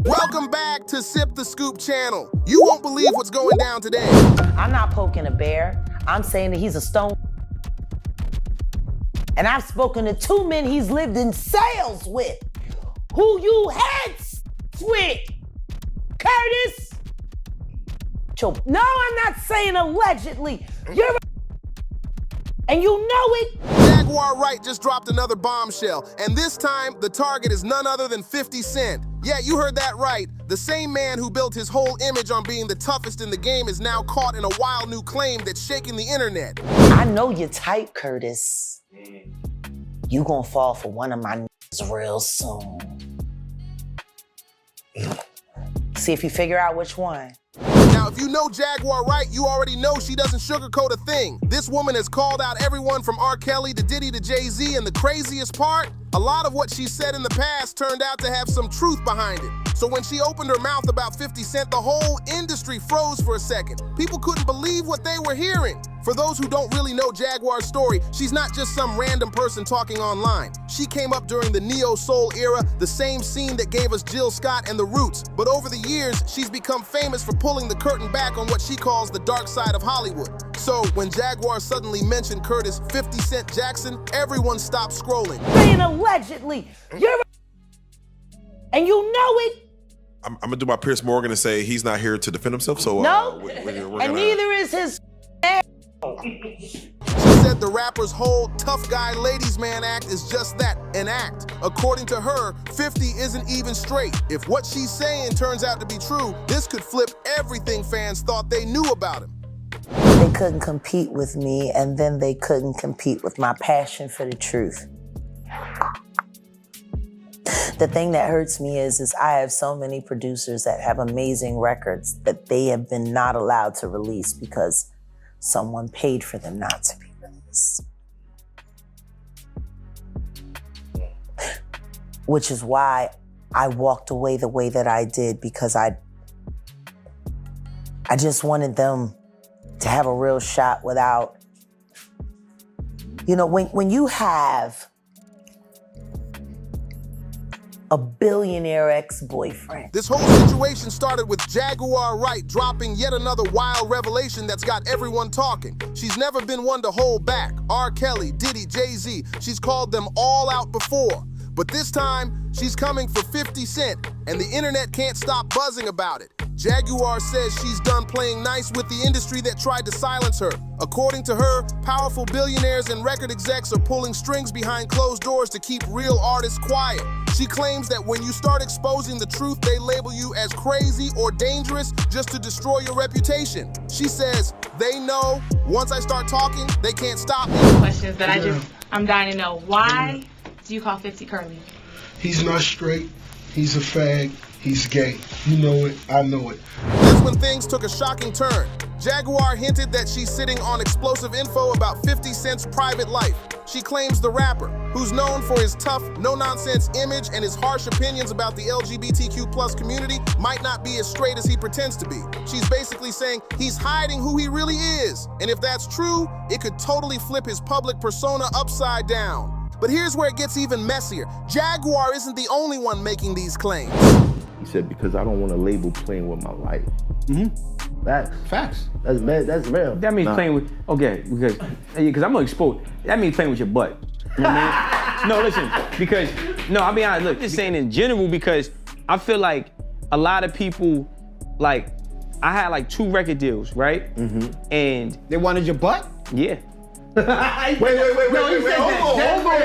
Welcome back to Sip the Scoop channel. You won't believe what's going down today. I'm not poking a bear. I'm saying that he's a stone. And I've spoken to 2 men he's lived in sales with. Who you had with? Curtis? No, I'm not saying allegedly. You're and you know it. Jaguar Wright just dropped another bombshell, and this time the target is none other than 50 Cent. Yeah, you heard that right. The same man who built his whole image on being the toughest in the game is now caught in a wild new claim that's shaking the internet. I know your type, Curtis. You gonna fall for one of my niggas real soon. See if you figure out which one. Now, if you know Jaguar Wright, you already know she doesn't sugarcoat a thing. This woman has called out everyone from R. Kelly to Diddy to Jay-Z, and the craziest part, a lot of what she said in the past turned out to have some truth behind it. So when she opened her mouth about 50 Cent, the whole industry froze for a second. People couldn't believe what they were hearing. For those who don't really know Jaguar's story, she's not just some random person talking online. She came up during the neo-soul era, the same scene that gave us Jill Scott and The Roots. But over the years, she's become famous for pulling the curtain back on what she calls the dark side of Hollywood. So when Jaguar suddenly mentioned Curtis 50 Cent Jackson, everyone stopped scrolling. Saying allegedly, you're and you know it. I'm gonna do my Pierce Morgan and say he's not here to defend himself. So no, we're and neither is his. She said the rapper's whole tough guy ladies man act is just that, an act. According to her, 50 isn't even straight. If what she's saying turns out to be true, this could flip everything fans thought they knew about him. They couldn't compete with me, and then they couldn't compete with my passion for the truth. The thing that hurts me is I have so many producers that have amazing records that they have been not allowed to release because someone paid for them not to be released. Which is why I walked away the way that I did, because I just wanted them to have a real shot without, you know, when you have a billionaire ex-boyfriend. This whole situation started with Jaguar Wright dropping yet another wild revelation that's got everyone talking. She's never been one to hold back. R. Kelly, Diddy, Jay-Z, she's called them all out before. But this time, she's coming for 50 Cent, and the internet can't stop buzzing about it. Jaguar says she's done playing nice with the industry that tried to silence her. According to her, powerful billionaires and record execs are pulling strings behind closed doors to keep real artists quiet. She claims that when you start exposing the truth, they label you as crazy or dangerous just to destroy your reputation. She says, they know, once I start talking, they can't stop me. Questions that I'm dying to know. Why do you call 50 Curly? He's not straight, he's a fag, he's gay. You know it, I know it. That's when things took a shocking turn. Jaguar hinted that she's sitting on explosive info about 50 Cent's private life. She claims the rapper, who's known for his tough, no-nonsense image and his harsh opinions about the LGBTQ+ community, might not be as straight as he pretends to be. She's basically saying he's hiding who he really is. And if that's true, it could totally flip his public persona upside down. But here's where it gets even messier. Jaguar isn't the only one making these claims. He said, because I don't want a label playing with my life. Facts. That's real. That means playing with, okay, because I'm gonna expose, that means playing with your butt. You know what I mean? No, listen, because, no, I'll be honest, look, just saying in general, because I feel like a lot of people, like, I had like 2 record deals, right? And they wanted your butt? Yeah. Wait,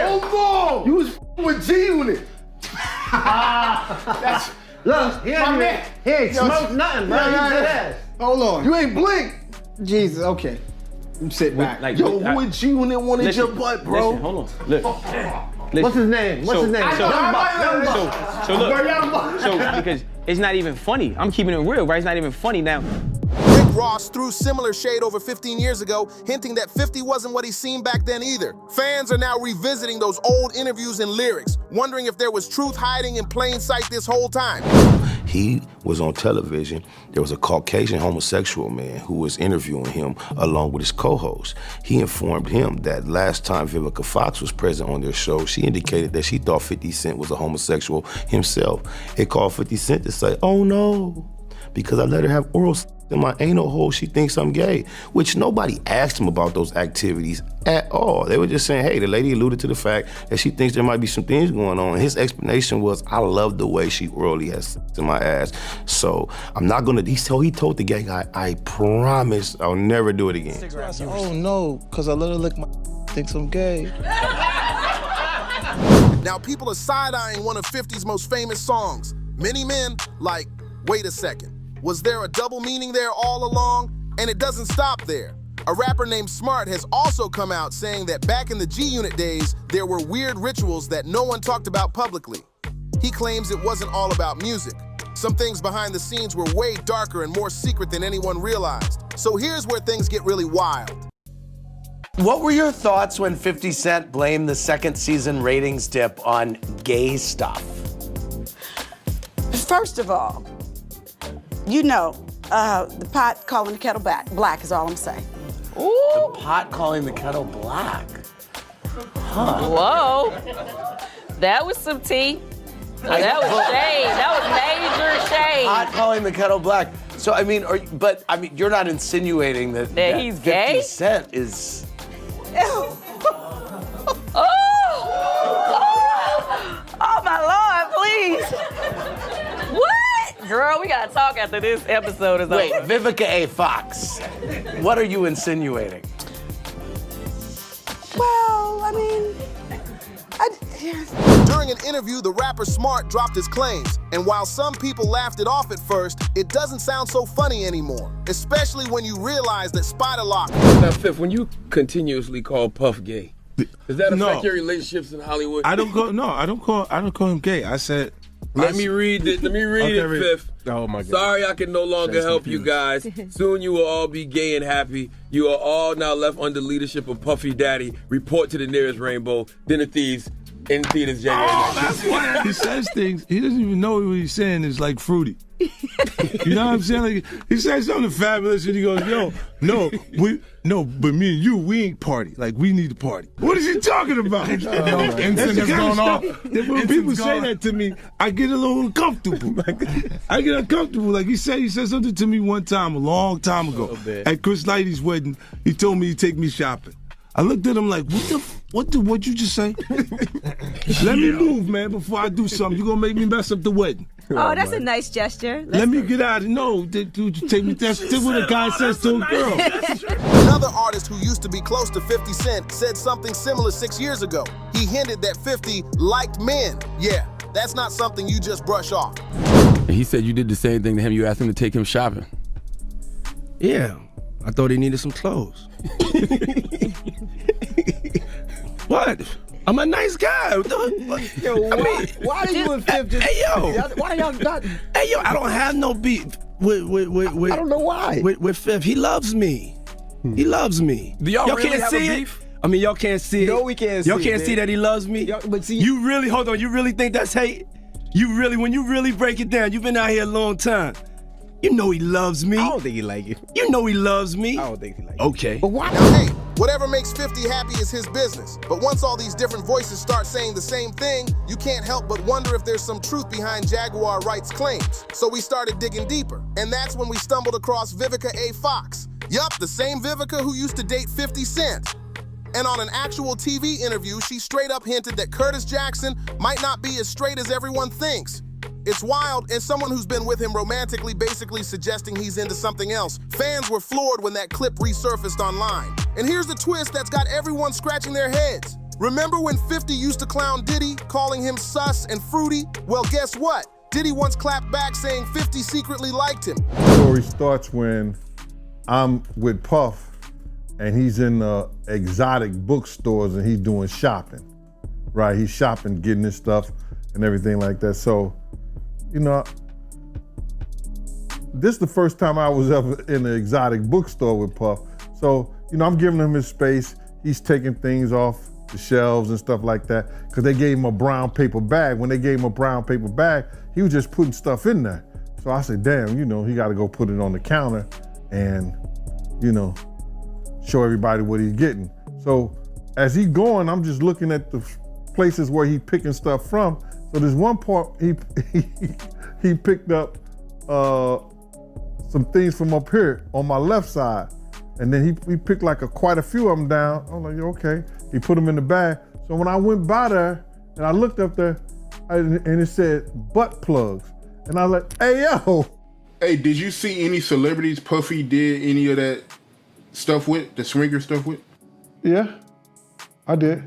hold on. You was with G-Unit. That's, Look, my man. He ain't smoked nothing, bro. Hold on. You ain't blink. Jesus, okay. I'm sit back. Like, Yo, who with G-Unit wanted your butt, bro? Listen, hold on, look. What's his name? What's his name? So look, so because it's not even funny. I'm keeping it real, right? It's not even funny now. Ross threw similar shade over 15 years ago, hinting that 50 wasn't what he seemed back then either. Fans are now revisiting those old interviews and lyrics, wondering if there was truth hiding in plain sight this whole time. he was on television. There was a Caucasian homosexual man who was interviewing him along with his co-host. He informed him that last time Vivica Fox was present on their show, she indicated that she thought 50 Cent was a homosexual himself. It called 50 Cent to say, oh no, because I let her have oral sex in my anal hole, she thinks I'm gay, which nobody asked him about those activities at all. They were just saying, hey, the lady alluded to the fact that she thinks there might be some things going on. And his explanation was, I love the way she orally has sex in my ass. So I'm not gonna, he told the gay guy, I promise I'll never do it again. I said, oh no, because I let her lick my thinks I'm gay. Now people are side-eyeing one of 50's most famous songs. Many men like, wait a second. Was there a double meaning there all along? And it doesn't stop there. A rapper named Smart has also come out saying that back in the G-Unit days, there were weird rituals that no one talked about publicly. He claims it wasn't all about music. Some things behind the scenes were way darker and more secret than anyone realized. So here's where things get really wild. What were your thoughts when 50 Cent blamed the second season ratings dip on gay stuff? First of all, you know, the pot calling the kettle black is all I'm saying. Ooh. The pot calling the kettle black. Huh. Whoa. That was some tea. That was shade. That was major shade. Pot calling the kettle black. So, I mean, you're not insinuating that he's 50 gay? Cent is... Oh, my Lord, please. What? Girl, we gotta talk after this episode is over. Wait, Vivica A. Fox, what are you insinuating? Well, I mean, During an interview, the rapper Smart dropped his claims. And while some people laughed it off at first, it doesn't sound so funny anymore. Especially when you realize that Spider Lock. Now, Fifth, when you continuously call Puff gay, does that affect your relationships in Hollywood? I don't call him gay. I said, Let me read it, Fifth. Oh my God. Sorry I can no longer help you guys. Soon you will all be gay and happy. You are all now left under leadership of Puffy Daddy. Report to the nearest rainbow. Dinner Thieves in theaters January 9th. That's why he says things. He doesn't even know what he's saying is like fruity. You know what I'm saying? Like, he says something fabulous and he goes, but me and you, we ain't party. Like, we need to party. What is he talking about? Incense has gone off. When people say that to me, I get a little uncomfortable. I get uncomfortable. Like, he said something to me one time, a long time ago. At Chris Lighty's wedding, he told me he'd take me shopping. I looked at him like, what'd you just say? Let me move, man, before I do something. You're gonna make me mess up the wedding. Oh, that's a nice gesture. Let me get out of no, dude, you take me. That's what a guy says to a girl. Another artist who used to be close to 50 Cent said something similar 6 years ago. He hinted that 50 liked men. Yeah, that's not something you just brush off. He said you did the same thing to him. You asked him to take him shopping. Yeah, I thought he needed some clothes. What? I'm a nice guy. Yo, why are you and 50? Hey, yo. Why y'all not? Hey, yo, I don't have no beef with I don't know why. With Fifth. He loves me. He loves me. Do y'all really can't have see a it? beef? I mean, y'all can't see it. No, we can't see it. Y'all can't see that he loves me? But see, you really, hold on, you really think that's hate? When you really break it down, you've been out here a long time. You know he loves me. I don't think he like you. You know he loves me. I don't think he like you. Okay. But why? Now, hey, whatever makes 50 happy is his business. But once all these different voices start saying the same thing, you can't help but wonder if there's some truth behind Jaguar Wright's claims. So we started digging deeper. And that's when we stumbled across Vivica A. Fox. Yup, the same Vivica who used to date 50 Cent. And on an actual TV interview, she straight up hinted that Curtis Jackson might not be as straight as everyone thinks. It's wild, and someone who's been with him romantically basically suggesting he's into something else. Fans were floored when that clip resurfaced online. And here's the twist that's got everyone scratching their heads. Remember when 50 used to clown Diddy, calling him sus and fruity? Well, guess what? Diddy once clapped back saying 50 secretly liked him. The story starts when I'm with Puff, and he's in exotic bookstores and he's doing shopping, right? He's shopping, getting his stuff and everything like that. So, you know, this is the first time I was ever in an exotic bookstore with Puff. So, you know, I'm giving him his space. He's taking things off the shelves and stuff like that because they gave him a brown paper bag. When they gave him a brown paper bag, he was just putting stuff in there. So I said, damn, he got to go put it on the counter and, show everybody what he's getting. So as he going, I'm just looking at the places where he picking stuff from. So there's one part he picked up some things from up here on my left side. And then he picked like quite a few of them down. I was like, okay. He put them in the bag. So when I went by there and I looked up there and it said butt plugs. And I was like, hey, yo. Hey, did you see any celebrities Puffy did any of that stuff with, the swinger stuff with? Yeah, I did.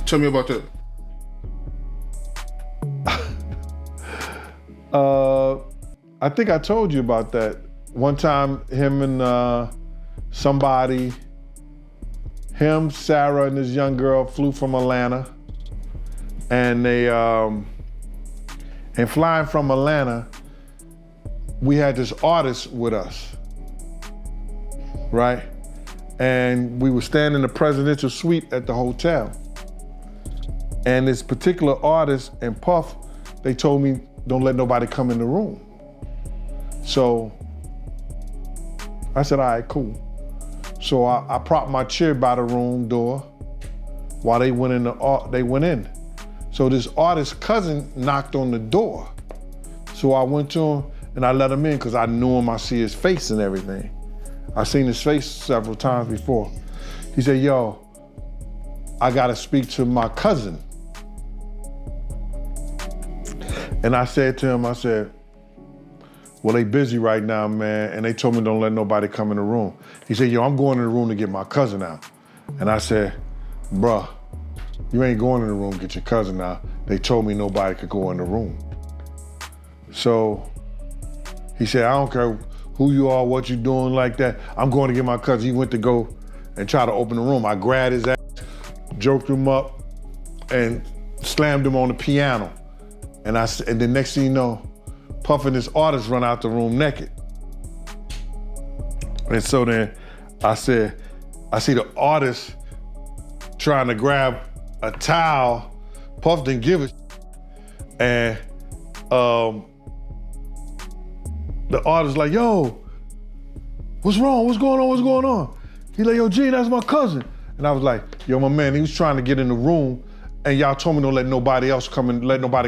Tell me about that. I think I told you about that. One time, him and somebody, Sarah, and this young girl flew from Atlanta. And they, and flying from Atlanta, we had this artist with us, right? And we were staying in the presidential suite at the hotel. And this particular artist and Puff, they told me, don't let nobody come in the room. So I said, all right, cool. So I propped my chair by the room door while they went in. So this artist's cousin knocked on the door. So I went to him and I let him in because I knew him, I see his face and everything. I seen his face several times before. He said, yo, I gotta speak to my cousin. And I said to him, well, they busy right now, man, and they told me don't let nobody come in the room. He said, yo, I'm going in the room to get my cousin out. And I said, bruh, you ain't going in the room to get your cousin out. They told me nobody could go in the room. So he said, I don't care who you are, what you doing like that. I'm going to get my cousin. He went to go and try to open the room. I grabbed his ass, joked him up, and slammed him on the piano. And then next thing you know, Puff and this artist run out the room naked. And so then I see the artist trying to grab a towel. Puff didn't give it. And the artist like, yo, what's wrong? What's going on? What's going on? He like, yo, Gene, that's my cousin. And I was like, yo, my man, he was trying to get in the room and y'all told me don't let nobody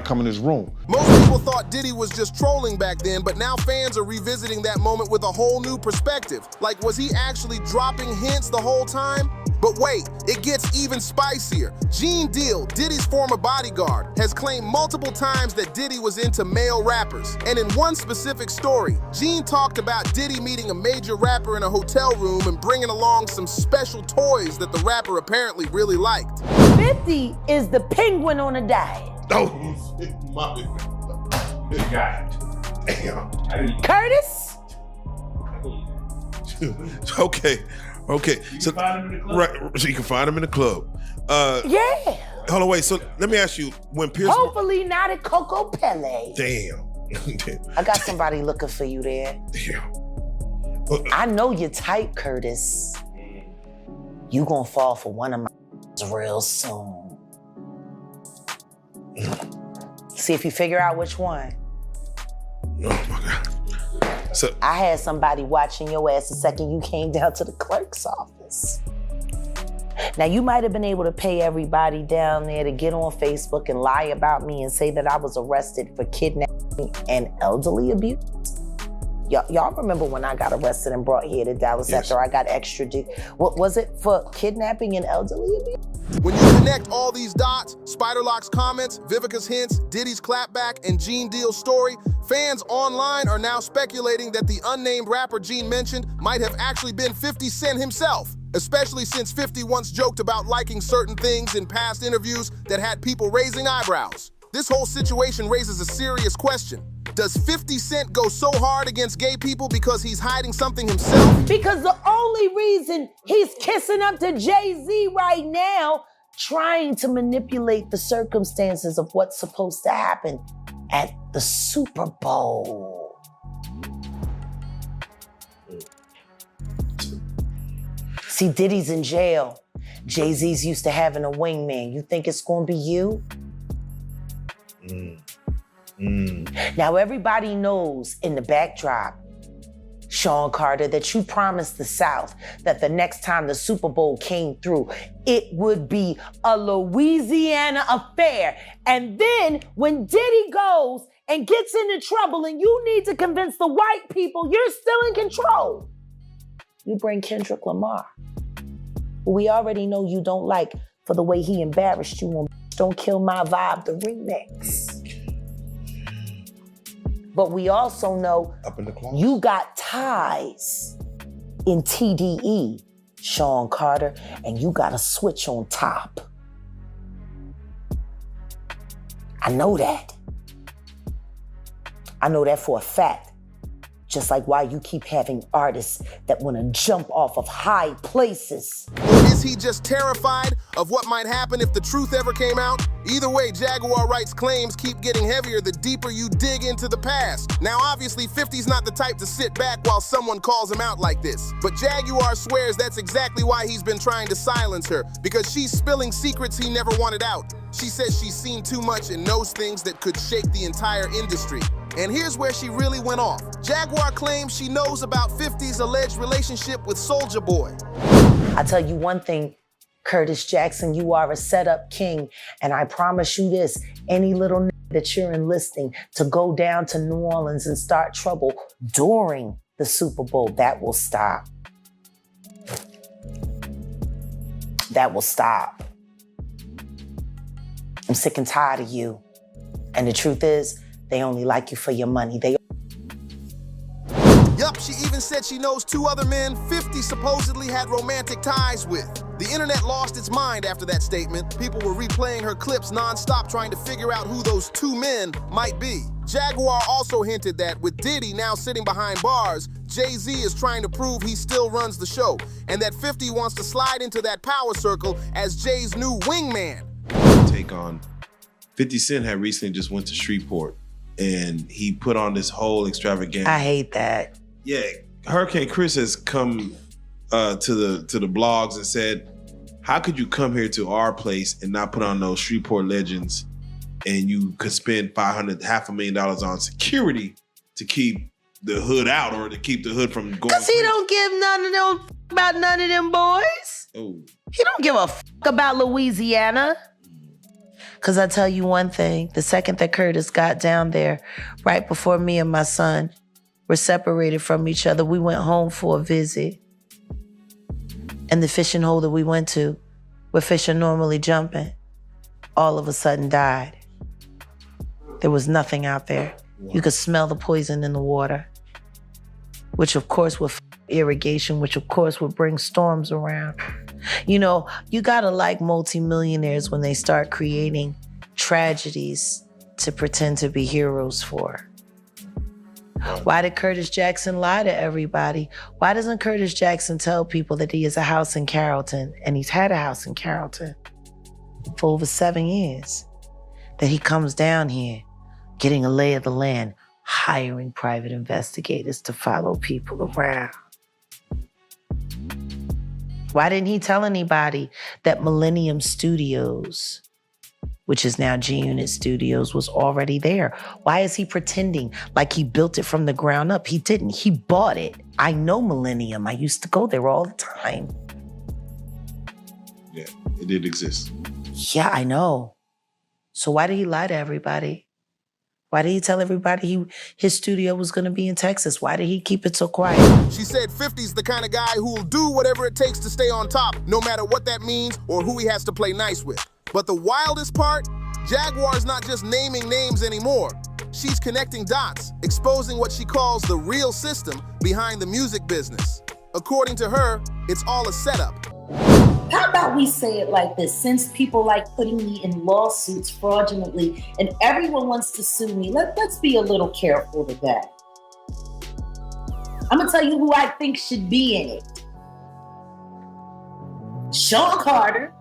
come in his room. Most people thought Diddy was just trolling back then, but now fans are revisiting that moment with a whole new perspective. Like, was he actually dropping hints the whole time? But wait, it gets even spicier. Gene Deal, Diddy's former bodyguard, has claimed multiple times that Diddy was into male rappers. And in one specific story, Gene talked about Diddy meeting a major rapper in a hotel room and bringing along some special toys that the rapper apparently really liked. 50 is the penguin on a diet. Oh, my God. Damn. Curtis? Okay. So find him in the club. Right, so you can find him in the club. Yeah. Hold on, wait. So let me ask you, when Pierce... Hopefully not at Coco Pele. Damn. I got somebody looking for you there. Damn. I know you're tight, Curtis. You gonna fall for one of my real soon. See if you figure out which one. Oh my God. So I had somebody watching your ass the second you came down to the clerk's office. Now, you might have been able to pay everybody down there to get on Facebook and lie about me and say that I was arrested for kidnapping and elderly abuse. Y'all remember when I got arrested and brought here to Dallas after I got extradited? What was it, for kidnapping and elderly abuse? When you connect all these dots, Spiderlock's comments, Vivica's hints, Diddy's clapback, and Gene Deal's story, fans online are now speculating that the unnamed rapper Gene mentioned might have actually been 50 Cent himself, especially since 50 once joked about liking certain things in past interviews that had people raising eyebrows. This whole situation raises a serious question. Does 50 Cent go so hard against gay people because he's hiding something himself? Because the only reason he's kissing up to Jay-Z right now, trying to manipulate the circumstances of what's supposed to happen at the Super Bowl. See, Diddy's in jail. Jay-Z's used to having a wingman. You think it's gonna be you? Now, everybody knows in the backdrop, Sean Carter, that you promised the South that the next time the Super Bowl came through, it would be a Louisiana affair. And then when Diddy goes and gets into trouble and you need to convince the white people you're still in control, you bring Kendrick Lamar, who we already know you don't like for the way he embarrassed you on Don't Kill My Vibe, the remix. But we also know you got ties in TDE, Sean Carter, and you got a switch on top. I know that. I know that for a fact. Just like why you keep having artists that want to jump off of high places. Or is he just terrified of what might happen if the truth ever came out? Either way, Jaguar Wright's claims keep getting heavier the deeper you dig into the past. Now, obviously, 50's not the type to sit back while someone calls him out like this. But Jaguar swears that's exactly why he's been trying to silence her, because she's spilling secrets he never wanted out. She says she's seen too much and knows things that could shake the entire industry. And here's where she really went off. Jaguar claims she knows about 50's alleged relationship with Soulja Boy. I tell you one thing, Curtis Jackson, you are a setup king. And I promise you this, any little that you're enlisting to go down to New Orleans and start trouble during the Super Bowl, that will stop. That will stop. I'm sick and tired of you. And the truth is, they only like you for your money. Yup, she even said she knows two other men 50 supposedly had romantic ties with. The internet lost its mind after that statement. People were replaying her clips nonstop trying to figure out who those two men might be. Jaguar also hinted that with Diddy now sitting behind bars, Jay-Z is trying to prove he still runs the show, and that 50 wants to slide into that power circle as Jay's new wingman. Take on 50 Cent had recently just went to Shreveport and he put on this whole extravaganza. I hate that. Yeah, Hurricane Chris has come to the blogs and said, how could you come here to our place and not put on those Shreveport legends, and you could spend $500,000 on security to keep the hood out or to keep the hood from going? Cause he don't give none of them about none of them boys. Oh. He don't give a about Louisiana. Cause I tell you one thing, the second that Curtis got down there, right before me and my son were separated from each other, we went home for a visit. And the fishing hole that we went to, where fish are normally jumping, all of a sudden died. There was nothing out there. You could smell the poison in the water, which of course would irrigation, which of course would bring storms around. You know, you gotta like multimillionaires when they start creating tragedies to pretend to be heroes for. Why did Curtis Jackson lie to everybody? Why doesn't Curtis Jackson tell people that he has a house in Carrollton, and he's had a house in Carrollton for over 7 years? That he comes down here, getting a lay of the land, hiring private investigators to follow people around. Why didn't he tell anybody that Millennium Studios, which is now G-Unit Studios, was already there? Why is he pretending like he built it from the ground up? He didn't. He bought it. I know Millennium. I used to go there all the time. Yeah, it did exist. Yeah, I know. So why did he lie to everybody? Why did he tell everybody his studio was gonna be in Texas? Why did he keep it so quiet? She said 50's the kind of guy who will do whatever it takes to stay on top, no matter what that means or who he has to play nice with. But the wildest part, Jaguar's not just naming names anymore. She's connecting dots, exposing what she calls the real system behind the music business. According to her, it's all a setup. How about we say it like this? Since people like putting me in lawsuits fraudulently and everyone wants to sue me, let's be a little careful with that. I'm gonna tell you who I think should be in it. Sean Carter,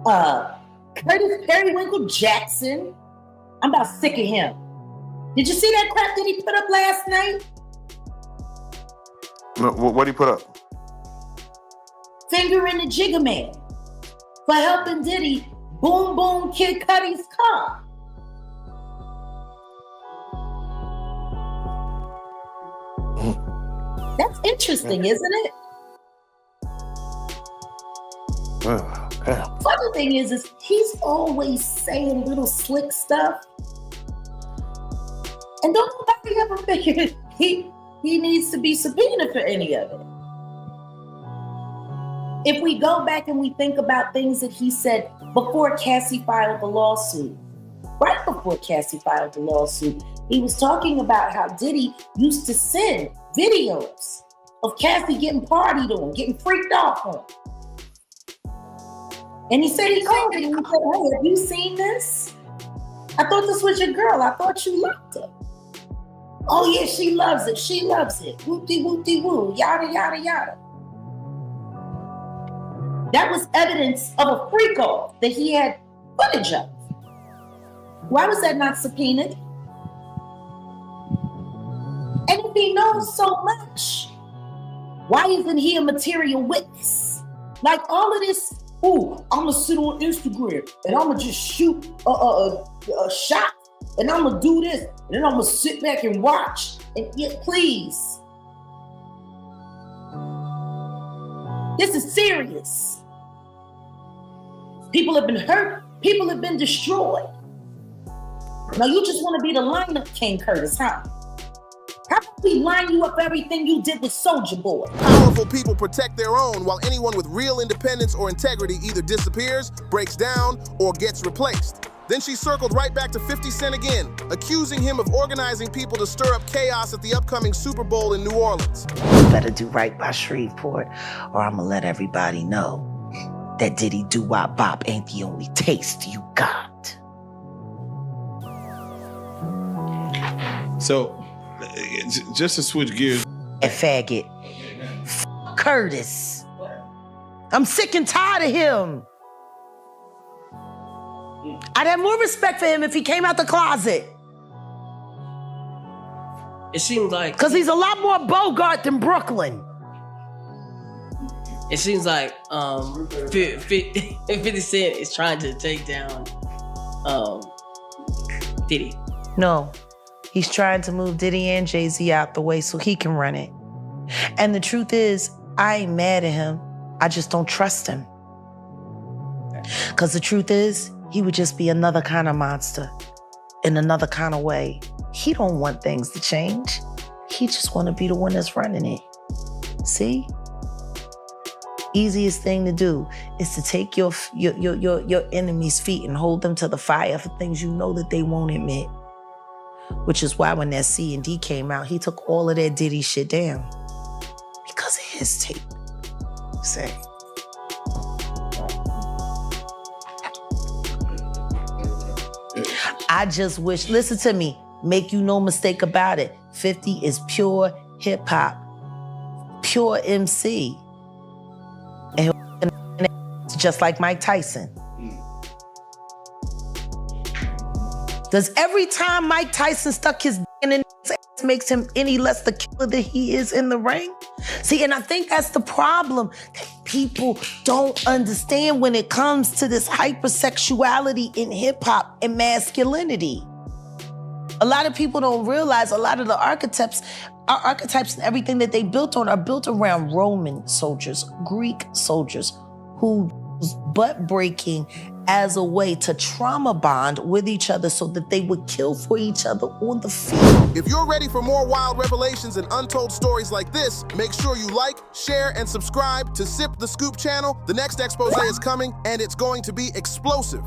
Curtis Periwinkle Jackson. I'm about sick of him. Did you see that crap that he put up last night? No, what did he put up? Finger in the Jigga Man for helping Diddy boom boom Kid Cudi's car. That's interesting, isn't it? Funny thing is he's always saying little slick stuff. And don't nobody ever figure he needs to be subpoenaed for any of it. If we go back and we think about things that he said before Cassie filed the lawsuit, right before Cassie filed the lawsuit, he was talking about how Diddy used to send videos of Cassie getting partied on, getting freaked off on. And he said he called me and he said, hey, have you seen this? I thought this was your girl. I thought you loved her. Oh yeah, she loves it. She loves it. Whoop-de-whoop-de-woo, yada, yada, yada. That was evidence of a freak off that he had footage of. Why was that not subpoenaed? And if he knows so much, why isn't he a material witness? Like all of this, ooh, I'm gonna sit on Instagram and I'm gonna just shoot a shot and I'm gonna do this and then I'm gonna sit back and watch. And yet, please. This is serious. People have been hurt. People have been destroyed. Now you just want to be the lineup king, Curtis, huh? How about we line you up everything you did with Soulja Boy? Powerful people protect their own, while anyone with real independence or integrity either disappears, breaks down, or gets replaced. Then she circled right back to 50 Cent again, accusing him of organizing people to stir up chaos at the upcoming Super Bowl in New Orleans. You better do right by Shreveport, or I'm gonna let everybody know that Diddy doo-wop bop ain't the only taste you got. So, just to switch gears. And faggot. Curtis. I'm sick and tired of him. I'd have more respect for him if he came out the closet. It seems like... Because he's a lot more Bogart than Brooklyn. It seems like 50 Cent is trying to take down Diddy. No, he's trying to move Diddy and Jay-Z out the way so he can run it. And the truth is, I ain't mad at him. I just don't trust him. Because the truth is, he would just be another kind of monster in another kind of way. He don't want things to change. He just want to be the one that's running it. See? Easiest thing to do is to take your enemy's feet and hold them to the fire for things you know that they won't admit. Which is why when that C&D came out, he took all of that Diddy shit down. Because of his tape. Say. I just wish, listen to me, make you no mistake about it. 50 is pure hip hop, pure MC. And just like Mike Tyson. Does every time Mike Tyson stuck his in his ass makes him any less the killer that he is in the ring? See, and I think that's the problem that people don't understand when it comes to this hypersexuality in hip hop and masculinity. A lot of people don't realize a lot of the archetypes and everything that they built on are built around Roman soldiers, Greek soldiers, who use butt breaking as a way to trauma bond with each other so that they would kill for each other on the field. If you're ready for more wild revelations and untold stories like this, make sure you like, share, and subscribe to Sip the Scoop channel. The next expose is coming, and it's going to be explosive.